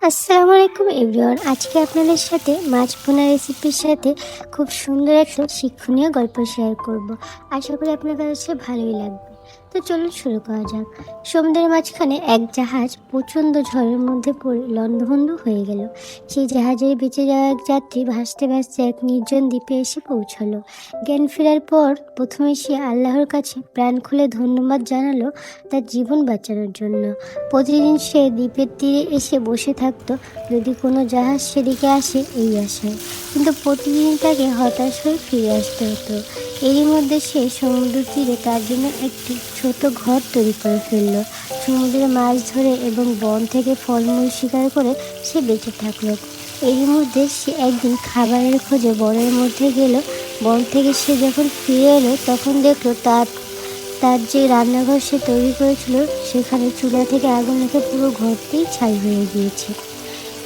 আসসালামু আলাইকুম এভরিওয়ান। আজকে আপনাদের সাথে মাছ ভুনা রেসিপির সাথে খুব সুন্দর একটা শিক্ষণীয় গল্প শেয়ার করব। আশা করি আপনার কাছে ভালোই লাগবে। তো চলুন শুরু করা যাক। সমুদ্রের মাঝখানে এক জাহাজ প্রচণ্ড ঝড়ের মধ্যে পড়ে লণ্ডভণ্ড হয়ে গেল। সেই জাহাজের বেঁচে যাওয়া এক যাত্রী ভাসতে ভাসতে এক নির্জন দ্বীপে এসে পৌঁছলো। জ্ঞান ফেরার পর প্রথমে সে আল্লাহর কাছে প্রাণ খুলে ধন্যবাদ জানালো তার জীবন বাঁচানোর জন্য। প্রতিদিন সে দ্বীপের তীরে এসে বসে থাকতো, যদি কোনো জাহাজ সেদিকে আসে এই আশায়। কিন্তু প্রতিদিন তাকে হতাশ হয়ে ফিরে আসতে হতো। এরই মধ্যে সে সমুদ্র তীরে তার জন্য একটি ছোট ঘর তৈরি করে ফেলল। সমুদ্রে মাছ ধরে এবং বন থেকে ফলমূল শিকার করে সে বেঁচে থাকলো। এরই মধ্যে সে একদিন খাবারের খোঁজে বনের মধ্যে গেল। বন থেকে সে যখন ফিরে এলো তখন দেখলো তার তার যে রান্নাঘর সে তৈরি করেছিল সেখানে চুলা থেকে আগুন লেগে পুরো ঘরটিই ছাই হয়ে গিয়েছে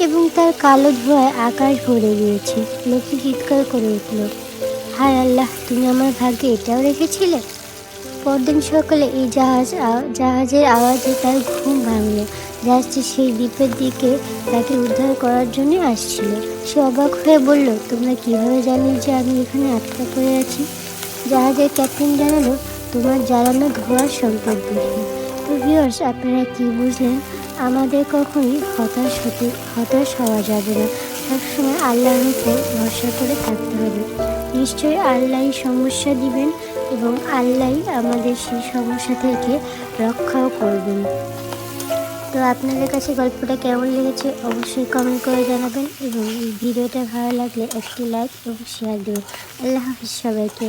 এবং তার কালো ধোঁয়ায় আকাশ ভরে গিয়েছে। লোকটি চিৎকার করে উঠল, হায় আল্লাহ, তুমি আমার ভাগ্যে এটাও রেখেছিলে। পরদিন সকালে এই জাহাজের আওয়াজে তার ঘুম ভাঙল। জাহাজটি সেই দ্বীপের দিকে তাকে উদ্ধার করার জন্য আসছিল। সে অবাক হয়ে বলল, তোমরা কিভাবে জানলে যে আমি এখানে আটকা পড়ে আছি? জাহাজের ক্যাপ্টেন জানালো, তোমার জ্বালানো ধোঁয়ার সংকেত দেখে। তো ভিউয়ার্স, আপনারা কি বুঝলেন? আমাদের কখনোই হতাশ হওয়া যাবে না। সবসময় আল্লাহর উপর ভরসা করে থাকতে হবে। নিশ্চয়ই আল্লাহই সমস্যা দিবেন এবং আল্লাহই আমাদের সেই সমস্যা থেকে রক্ষাও করবেন। তো আপনাদের কাছে গল্পটা কেমন লেগেছে অবশ্যই কমেন্ট করে জানাবেন এবং এই ভিডিওটা ভালো লাগলে একটি লাইক এবং শেয়ার দেবেন। আল্লাহ হাফিজ সবাইকে।